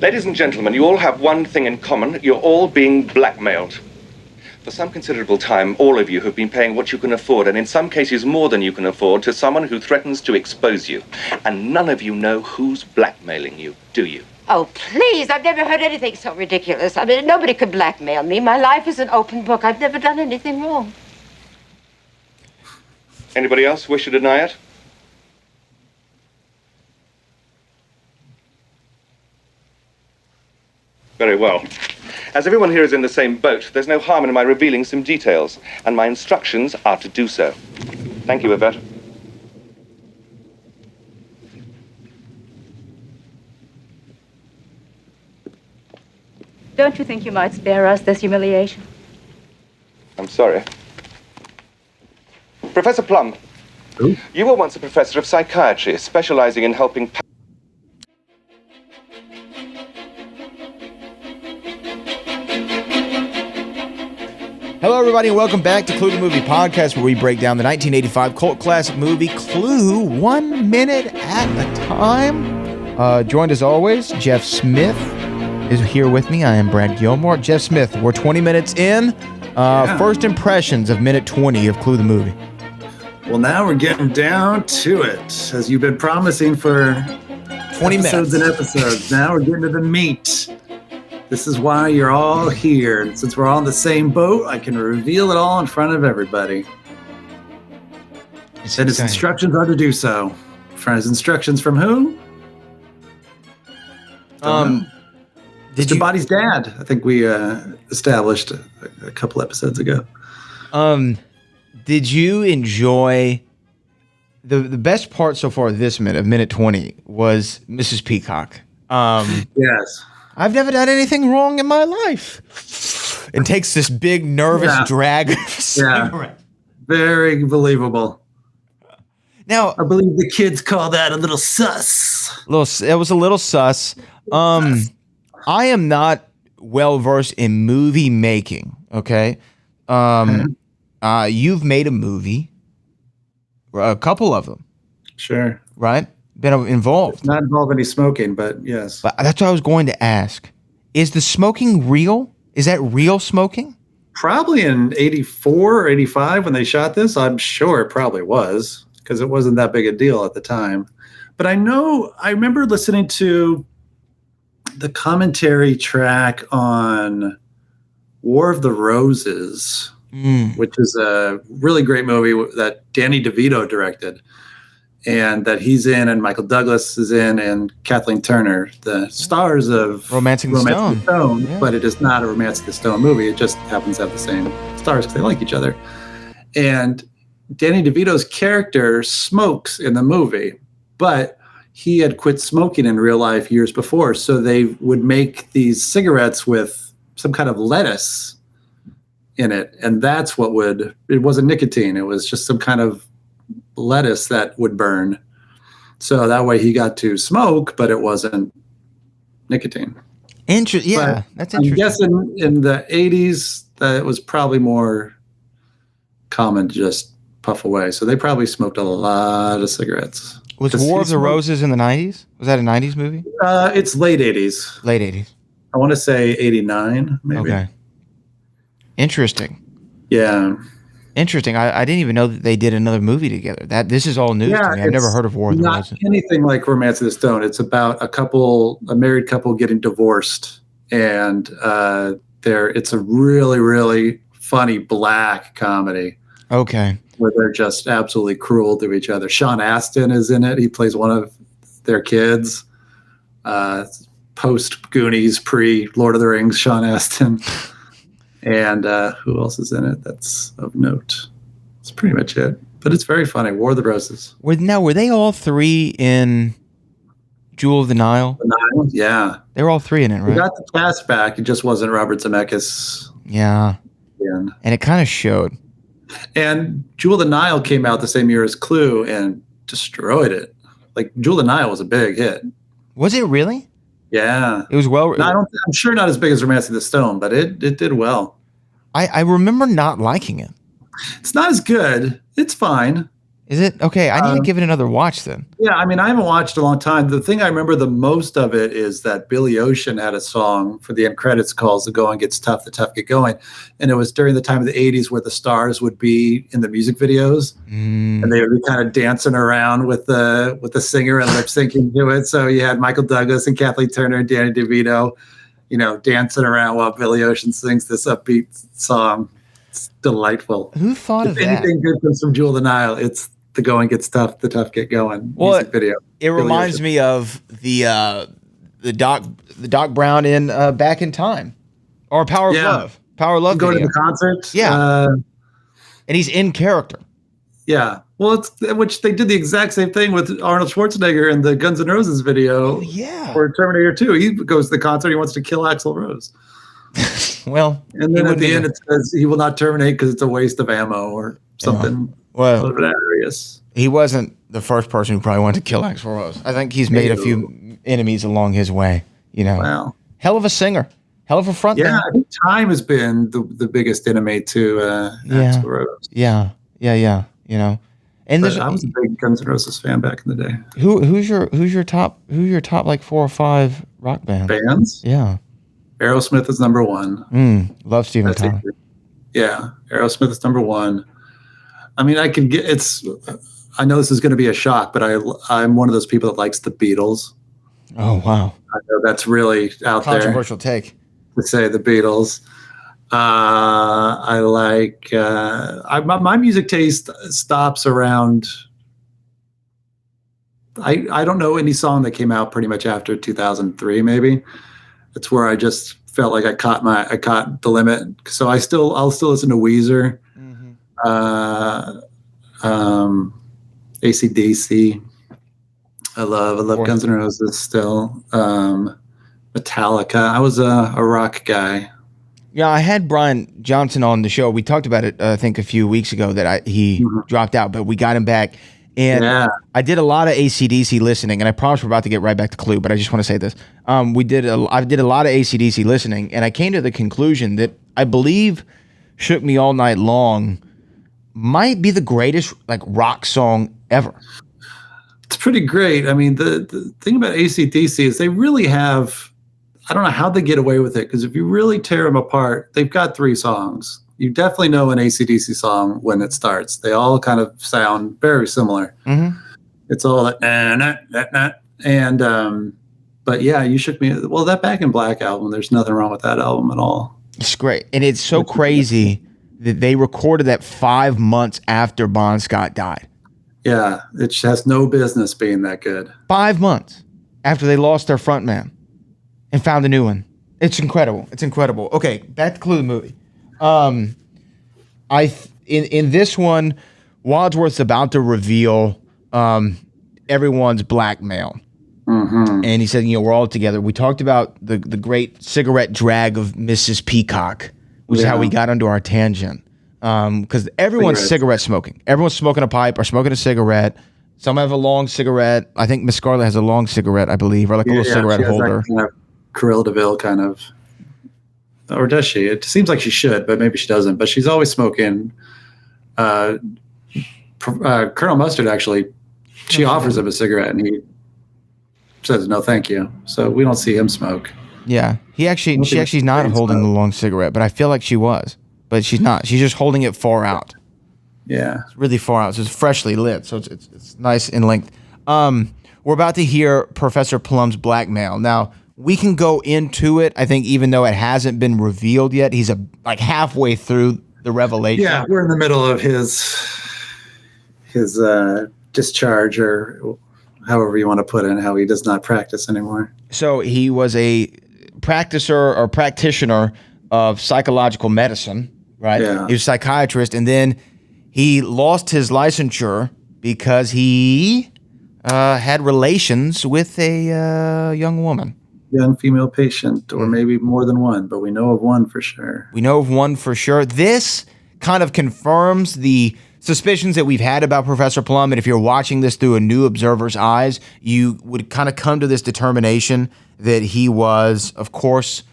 Ladies and gentlemen, you all have one thing in common. You're all being blackmailed. For some considerable time, all of you have been paying what you can afford, and in some cases more than you can afford, to someone who threatens to expose you. And none of you know who's blackmailing you, do you? Oh, please, I've never heard anything so ridiculous. I mean, nobody could blackmail me. My life is an open book. I've never done anything wrong. Anybody else wish to deny it? Very well. As everyone here is in the same boat, there's no harm in my revealing some details, and my instructions are to do so. Thank you, Yvette. Don't you think you might spare us this humiliation? I'm sorry. Professor Plum, Who? you were once a professor of psychiatry, specializing in helping... Hello, everybody, and welcome back to Clue the Movie Podcast, where we break down the 1985 cult classic movie Clue 1 minute at a time. Joined as always, Jeff Smith is here with me. I am Brad Gilmore. Jeff Smith, we're 20 minutes in. First impressions of minute 20 of Clue the Movie. Well, now we're getting down to it, as you've been promising for 20 episodes minutes. and episodes. Now we're getting to the meat. This is why you're all here. And since we're all in the same boat, I can reveal it all in front of everybody. And his instructions are to do so. From his instructions from who? Mr. Body's dad. I think we established a couple episodes ago. Did you enjoy the best part so far of this minute, of minute 20, was Mrs. Peacock? Yes. I've never done anything wrong in my life. And takes this big nervous drag. Yeah. Very believable. Now, I believe the kids call that a little sus. It was a little sus. I am not well versed in movie making. Okay. You've made a movie, a couple of them. Sure. Right? Been involved. Not involve any smoking, but yes. But that's what I was going to ask. Is the smoking real? Is that real smoking? Probably in 84 or 85 when they shot this. I'm sure it probably was, because it wasn't that big a deal at the time. But I remember listening to the commentary track on War of the Roses, which is a really great movie that Danny DeVito directed. And that he's in, and Michael Douglas is in, and Kathleen Turner, the stars of Romancing the Stone. Yeah. But it is not a Romancing the Stone movie. It just happens to have the same stars because they like each other. And Danny DeVito's character smokes in the movie, but he had quit smoking in real life years before. So they would make these cigarettes with some kind of lettuce in it. And that's it wasn't nicotine. It was just some kind of lettuce that would burn. So that way he got to smoke, but it wasn't nicotine. That's interesting. I'm guessing in the 80s that it was probably more common to just puff away. So they probably smoked a lot of cigarettes. Was War of the Roses in the 90s? Was that a 90s movie? It's late 80s. Late 80s. I want to say 89, maybe. Okay. Interesting. Yeah. Interesting. I didn't even know that they did another movie together. This is all news to me. I've never heard of War of the Roses. Not anything like Romance of the Stone. It's about a married couple getting divorced, and it's a really, really funny black comedy. Okay. Where they're just absolutely cruel to each other. Sean Astin is in it. He plays one of their kids. Post Goonies, pre Lord of the Rings, Sean Astin. And who else is in it that's of note? That's pretty much it. But it's very funny. War of the Roses. Were they all three in Jewel of the Nile? The Nile? Yeah. They were all three in it, right? We got the cast back. It just wasn't Robert Zemeckis. Yeah. And it kind of showed. And Jewel of the Nile came out the same year as Clue and destroyed it. Like, Jewel of the Nile was a big hit. Was it really? Yeah. It was well. I'm sure not as big as Romancing the Stone, but it did well. I remember not liking it. It's not as good. It's fine. Is it? Okay, I need to give it another watch then. Yeah, I mean, I haven't watched a long time. The thing I remember the most of it is that Billy Ocean had a song for the end credits called "The Going Gets Tough, the Tough Get Going," and it was during the time of the '80s where the stars would be in the music videos, and they would be kind of dancing around with the singer and lip syncing to it. So you had Michael Douglas and Kathleen Turner and Danny DeVito, dancing around while Billy Ocean sings this upbeat song. It's delightful. Who thought of that? If anything good comes from Jewel of the Nile, it's "The Going Gets Tough, the Tough Get Going" music video. It reminds me of the Doc Brown in Back in Time, or Power of Love. Power of Love. Going video. to the concert. Yeah. And he's in character. Yeah. Well, which they did the exact same thing with Arnold Schwarzenegger in the Guns N' Roses video. Oh, yeah. For Terminator 2. He goes to the concert. He wants to kill Axl Rose. Well, and then at the end it says he will not terminate because it's a waste of ammo or something. Yeah. Well, hilarious. He wasn't the first person who probably wanted to kill Axl Rose. I think he's made a few enemies along his way. Wow. Hell of a singer. Hell of a front man. I think Time has been the biggest enemy to Axl Rose. Yeah. And I was a big Guns N' Roses fan back in the day. Who's your top like 4 or 5 rock bands? Yeah. Aerosmith is number 1. Love Steven Tyler. Yeah, Aerosmith is number 1. I mean, I know this is going to be a shock, but I'm one of those people that likes the Beatles. Oh, wow. I know that's really out there. Controversial take. To say the Beatles. I like, my music taste stops around, I don't know any song that came out pretty much after 2003, maybe. That's where I just felt like I caught the limit. So I'll still listen to Weezer, AC/DC. I love Guns N' Roses still. Metallica. I was a rock guy. Yeah, I had Brian Johnson on the show. We talked about it, I think, a few weeks ago that he dropped out, but we got him back. And I did a lot of AC/DC listening, and I promise we're about to get right back to Clue, but I just want to say this. I did a lot of AC/DC listening, and I came to the conclusion that I believe Shook Me All Night Long might be the greatest rock song ever. It's pretty great. I mean, the thing about AC/DC is they really have, I don't know how they get away with it, because if you really tear them apart, they've got 3 songs. You definitely know an AC/DC song when it starts. They all kind of sound very similar. It's all that and but yeah, You Shook Me. Well, that Back in Black album, there's nothing wrong with that album at all. It's great, and it's so crazy that they recorded that 5 months after Bon Scott died. Yeah, it has no business being that good. 5 months after they lost their frontman and found a new one. It's incredible. It's incredible. Okay, back to Clue the movie. In this one, Wadsworth's about to reveal everyone's blackmail. And he said, we're all together. We talked about the great cigarette drag of Mrs. Peacock, which is how we got onto our tangent. Because everyone's cigarette smoking. Everyone's smoking a pipe or smoking a cigarette. Some have a long cigarette. I think Miss Scarlett has a long cigarette, I believe, or a little cigarette holder. Kind of Cruella de Vil kind of. Or does she? It seems like she should, but maybe she doesn't. But she's always smoking. Colonel Mustard, actually, she offers him a cigarette, and he says, no, thank you. So we don't see him smoke. Yeah. She actually's not holding the long cigarette, but I feel like she was. But she's not. She's just holding it far out. Yeah. It's really far out. So it's freshly lit. So it's nice in length. We're about to hear Professor Plum's blackmail. Now, we can go into it, I think, even though it hasn't been revealed yet. He's halfway through the revelation. Yeah, we're in the middle of his discharge, or however you want to put it, how he does not practice anymore. So he was a practitioner of psychological medicine, right? Yeah. He was a psychiatrist, and then he lost his licensure because he had relations with a young woman. Young female patient, or maybe more than one, but we know of one for sure. This kind of confirms the suspicions that we've had about Professor Plum, and if you're watching this through a new observer's eyes, you would kind of come to this determination that he was, of course,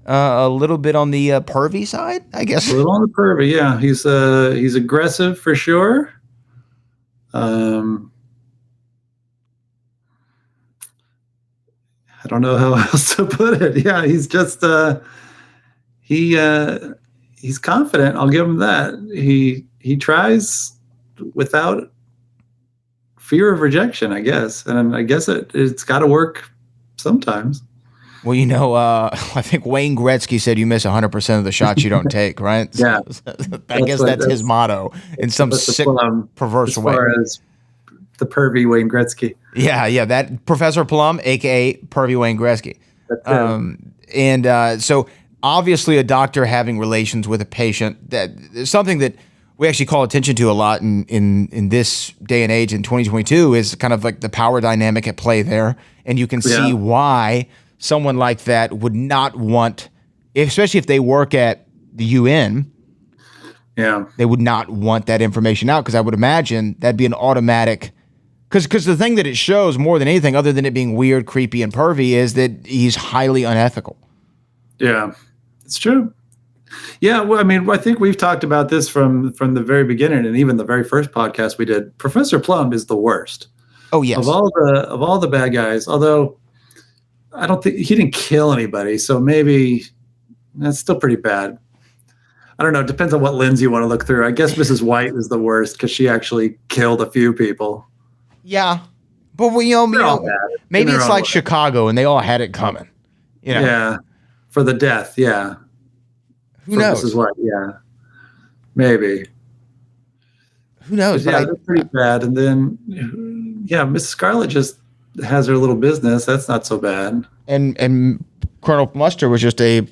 a little bit on the pervy side, I guess. A little on the pervy, yeah. He's aggressive for sure. I don't know how else to put it. Yeah, he's just he's confident. I'll give him that. He tries without fear of rejection, I guess, and I guess it's got to work sometimes. Well, I think Wayne Gretzky said you miss 100% of the shots you don't take, right? Yeah. I guess that's his motto in some sick, perverse way. As far as the pervy Wayne Gretzky. Yeah, that Professor Plum, a.k.a. pervy Wayne Gretzky. That's him. So obviously a doctor having relations with a patient, that is something that we actually call attention to a lot in this day and age in 2022 is kind of like the power dynamic at play there. And you can see why someone like that would not want, especially if they work at the UN, they would not want that information out, because I would imagine that'd be an automatic, because the thing that it shows more than anything, other than it being weird, creepy, and pervy, is that he's highly unethical. Yeah, it's true. Yeah, well, I mean, I think we've talked about this from the very beginning, and even the very first podcast we did. Professor Plum is the worst. Oh yes, of all the bad guys. Although I don't think he didn't kill anybody, so maybe that's still pretty bad. I don't know. It depends on what lens you want to look through. I guess Mrs. White is the worst because she actually killed a few people. Yeah, but maybe it's like Chicago, and they all had it coming. Yeah, for the death. Yeah, who knows? Mrs. White. Yeah, maybe. Who knows? Yeah, they're pretty bad. And then, Miss Scarlet just has her little business. That's not so bad. And Colonel Mustard was just a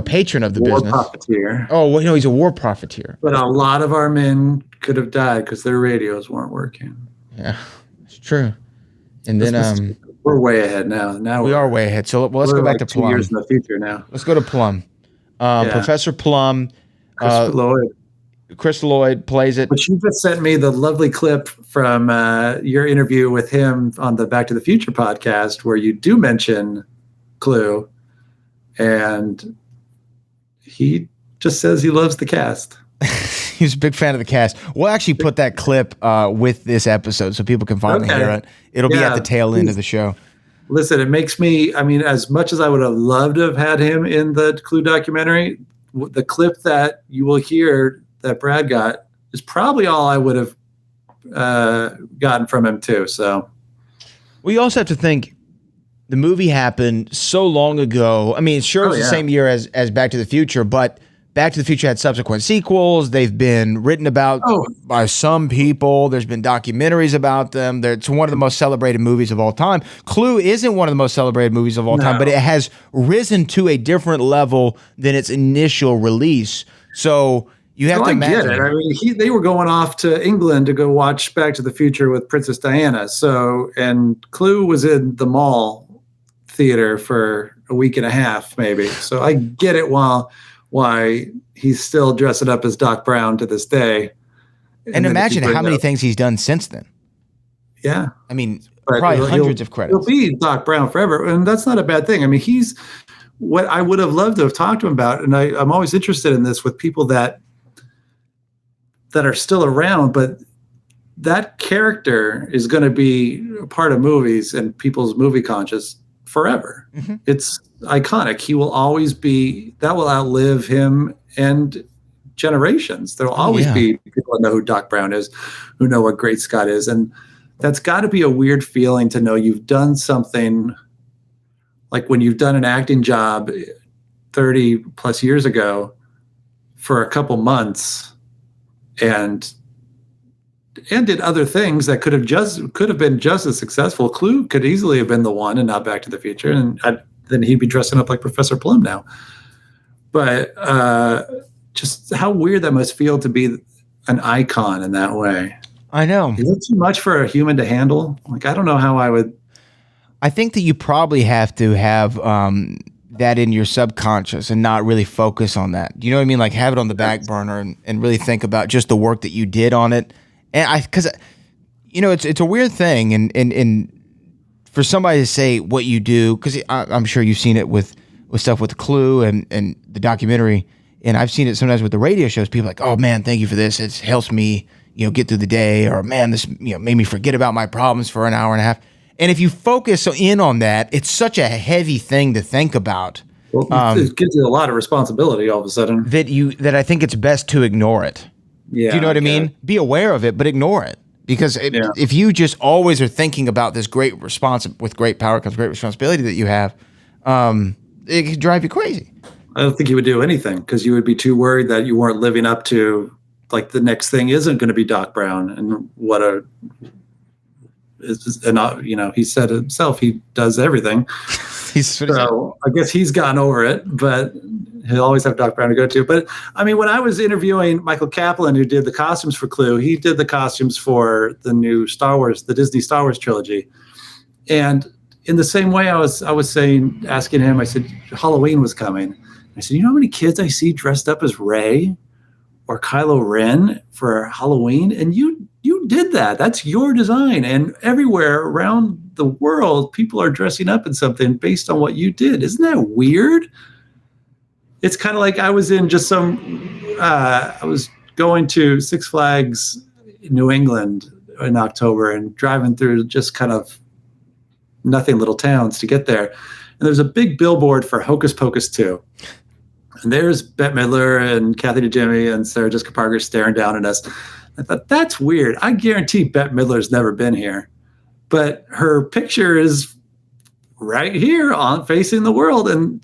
patron of the war business. Profiteer. Oh, well, he's a war profiteer. But a lot of our men could have died because their radios weren't working. Yeah, it's true. And then we're way ahead now. Now we are way ahead. So let's go back to Plum. 2 years in the future now. Let's go to Plum. Professor Plum. Chris Lloyd plays it. But you just sent me the lovely clip from your interview with him on the Back to the Future podcast, where you do mention Clue, and he just says he loves the cast. He's a big fan of the cast. We'll actually put that clip with this episode so people can finally hear it. It'll be at the tail end of the show. Listen, it makes me, as much as I would have loved to have had him in the Clue documentary, the clip that you will hear that Brad got is probably all I would have gotten from him too. So we also have to think the movie happened so long ago. I mean, sure, it was the same year as Back to the Future, but Back to the Future had subsequent sequels. They've been written about by some people. There's been documentaries about them. It's one of the most celebrated movies of all time. Clue isn't one of the most celebrated movies of all time, but it has risen to a different level than its initial release. So you have to imagine. I get it. I mean, they were going off to England to go watch Back to the Future with Princess Diana. So, and Clue was in the mall theater for a week and a half, maybe. So I get it why he's still dressing up as Doc Brown to this day. And imagine how many things he's done since then. Yeah. I mean, probably hundreds of credits. He'll be Doc Brown forever. And that's not a bad thing. I mean, he's what I would have loved to have talked to him about. And I'm always interested in this with people that are still around, but that character is going to be a part of movies and people's movie conscious forever. Mm-hmm. It's iconic. He will always be, that will outlive him and generations. There will always be people that know who Doc Brown is, who know what Great Scott is. And that's got to be a weird feeling to know you've done something, like when you've done an acting job 30 plus years ago for a couple months and did other things that could have been just as successful. Clue could easily have been the one and not Back to the Future. And then he'd be dressing up like Professor Plum now. But just how weird that must feel to be an icon in that way. I know. Is it too much for a human to handle? Like, I don't know how I would. I think that you probably have to have that in your subconscious and not really focus on that. You know what I mean? Like have it on the back burner and really think about just the work that you did on it. And because it's a weird thing, and for somebody to say what you do, because I'm sure you've seen it with stuff with Clue and the documentary, and I've seen it sometimes with the radio shows. People are like, oh man, thank you for this. It helps me, get through the day, or man, this made me forget about my problems for an hour and a half. And if you focus in on that, it's such a heavy thing to think about. Well, it gives you a lot of responsibility all of a sudden. That I think it's best to ignore it. Yeah, do you know what I mean? Be aware of it, but ignore it. Because if you just always are thinking about this with great power comes great responsibility that you have, it could drive you crazy. I don't think you would do anything because you would be too worried that you weren't living up to, like, the next thing isn't going to be Doc Brown, and he said himself he does everything. So I guess he's gotten over it, but he'll always have Doc Brown to go to. But I mean, when I was interviewing Michael Kaplan, who did the costumes for Clue, he did the costumes for the new the Disney Star Wars trilogy. And in the same way, I was asking him, I said, Halloween was coming. I said, you know how many kids I see dressed up as Rey or Kylo Ren for Halloween? And you did that. That's your design. And everywhere around the world, people are dressing up in something based on what you did. Isn't that weird? It's kind of like I was in just I was going to Six Flags in New England in October and driving through just kind of nothing little towns to get there. And there's a big billboard for Hocus Pocus 2. And there's Bette Midler and Kathy DeJimmy and Sarah Jessica Parker staring down at us. I thought, that's weird. I guarantee Bette Midler's never been here. But her picture is right here facing the world. And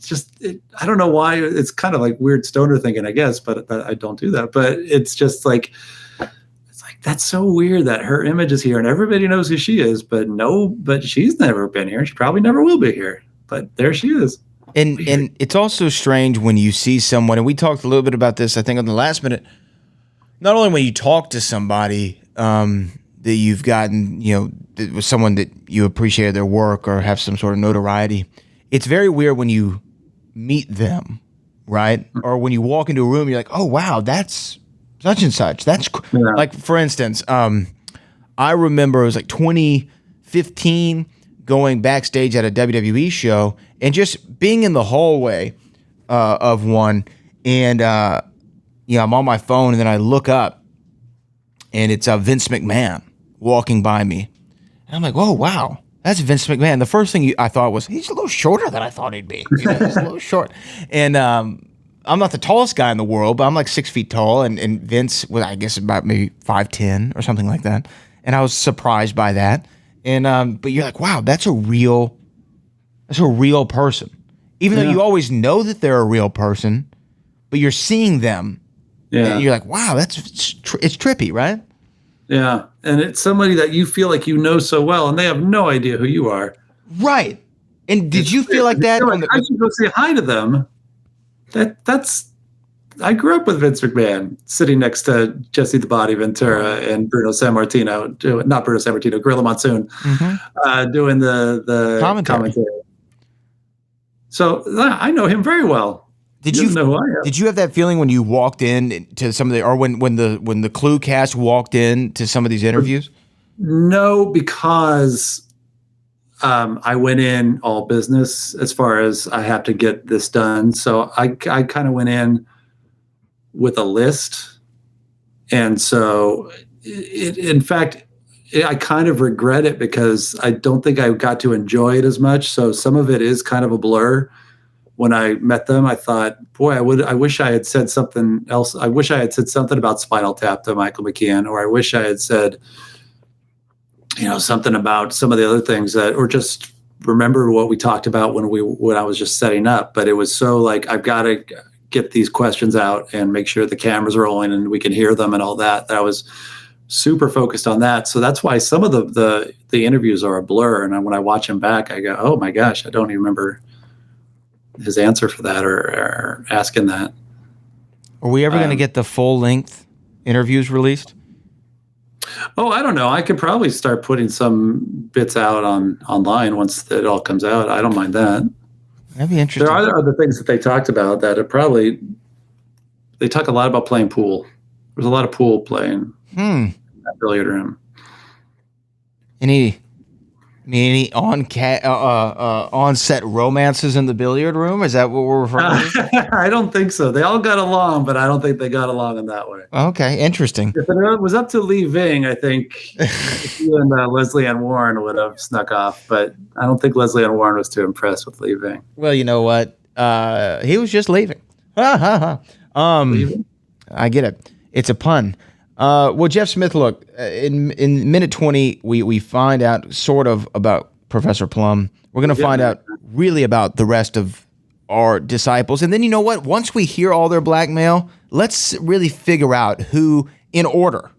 I don't know why. It's kind of like weird stoner thinking, I guess, but I don't do that. But it's just like, that's so weird that her image is here and everybody knows who she is, but she's never been here. She probably never will be here. But there she is. And it's also strange when you see someone, and we talked a little bit about this, I think, on the last minute. Not only when you talk to somebody that you've gotten, with someone that you appreciate their work or have some sort of notoriety, it's very weird when you meet them, right? Or when you walk into a room, you're like, oh, wow, that's such and such. That's like, for instance, I remember it was like 2015 going backstage at a WWE show and just being in the hallway of one, and I'm on my phone, and then I look up, and it's Vince McMahon walking by me, and I'm like, "Oh wow, that's Vince McMahon." The first thing I thought was, he's a little shorter than I thought he'd be. He's a little short, and I'm not the tallest guy in the world, but I'm like 6 feet tall, and Vince was, I guess, about maybe 5'10" or something like that, and I was surprised by that. And but you're like, wow, that's a real person. Even though you always know that they're a real person, but you're seeing them, and you're like, wow, it's trippy, right? Yeah, and it's somebody that you feel like you know so well, and they have no idea who you are. Right. And did you feel like that? I should go say hi to them. That's. I grew up with Vince McMahon sitting next to Jesse the Body Ventura and Bruno Sammartino, Gorilla Monsoon, doing the commentary. So I know him very well. Did you know who I am? Did you have that feeling when you walked in to some of or when the Clue cast walked in to some of these interviews? No, because I went in all business as far as I have to get this done. So I kind of went in with a list. And so, in fact, I kind of regret it because I don't think I got to enjoy it as much. So some of it is kind of a blur. When I met them, I thought, boy, I wish I had said something else. I wish I had said something about Spinal Tap to Michael McKean, or I wish I had said, something about some of the other things or just remember what we talked about when I was just setting up. But it was so like, I've got to get these questions out and make sure the camera's rolling and we can hear them and all that. I was super focused on that. So that's why some of the interviews are a blur. And when I watch them back, I go, oh my gosh, I don't even remember his answer for that or asking that. Are we ever going to get the full length interviews released? Oh, I don't know. I could probably start putting some bits out online once it all comes out. I don't mind that. That'd be interesting. There are other things that they talked about that they talk a lot about playing pool. There's a lot of pool playing in that billiard room. Any Any on-set romances in the billiard room? Is that what we're referring to? I don't think so. They all got along, but I don't think they got along in that way. Okay, interesting. If it was up to Lee Ving, I think he and Leslie Ann Warren would have snuck off, but I don't think Leslie Ann Warren was too impressed with Lee Ving. Well, you know what? He was just leaving. Leaving? I get it. It's a pun. Well, Jeff Smith, look, in minute 20, we find out sort of about Professor Plum. We're going to find out really about the rest of our disciples. And then you know what? Once we hear all their blackmail, let's really figure out who, in order,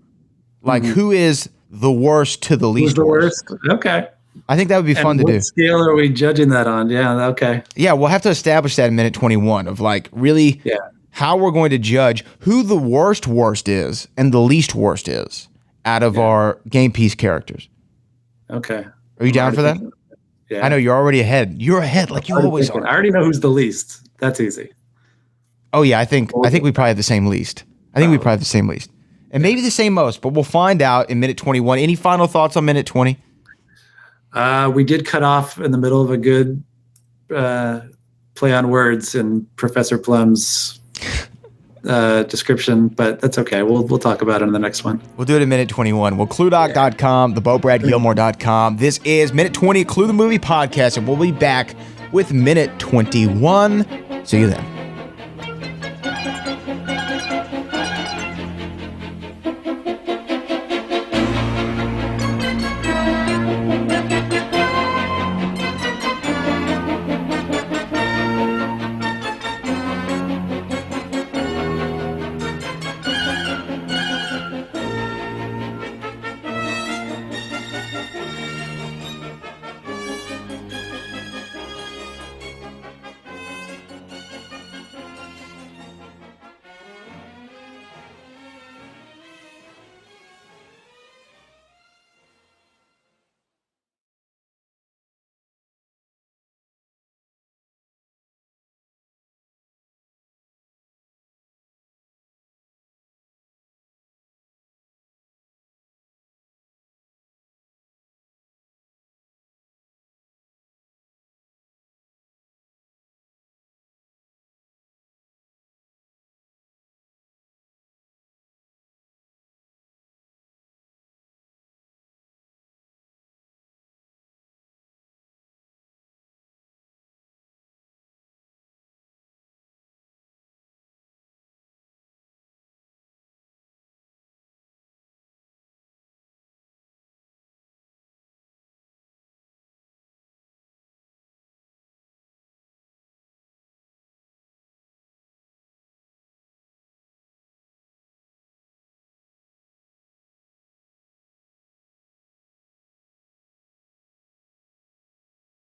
like who is the worst to the least worst. Okay. I think that would be fun to do. What scale are we judging that on? Yeah, okay. Yeah, we'll have to establish that in minute 21 of like really how we're going to judge who the worst is and the least worst is out of our game piece characters. Okay. Are you down for that? Yeah. I know you're already ahead. You're ahead like you always are. I already know who's the least. That's easy. Oh yeah, I think we probably have the same least. I think we probably have the same least. And maybe the same most, but we'll find out in minute 21. Any final thoughts on minute 20? We did cut off in the middle of a good play on words in Professor Plum's description, but that's okay. We'll talk about it in the next one. We'll do it in minute 21. Well, ClueDoc.com, thebobradgilmore.com. This is minute 20, Clue the Movie Podcast, and we'll be back with minute 21. See you then.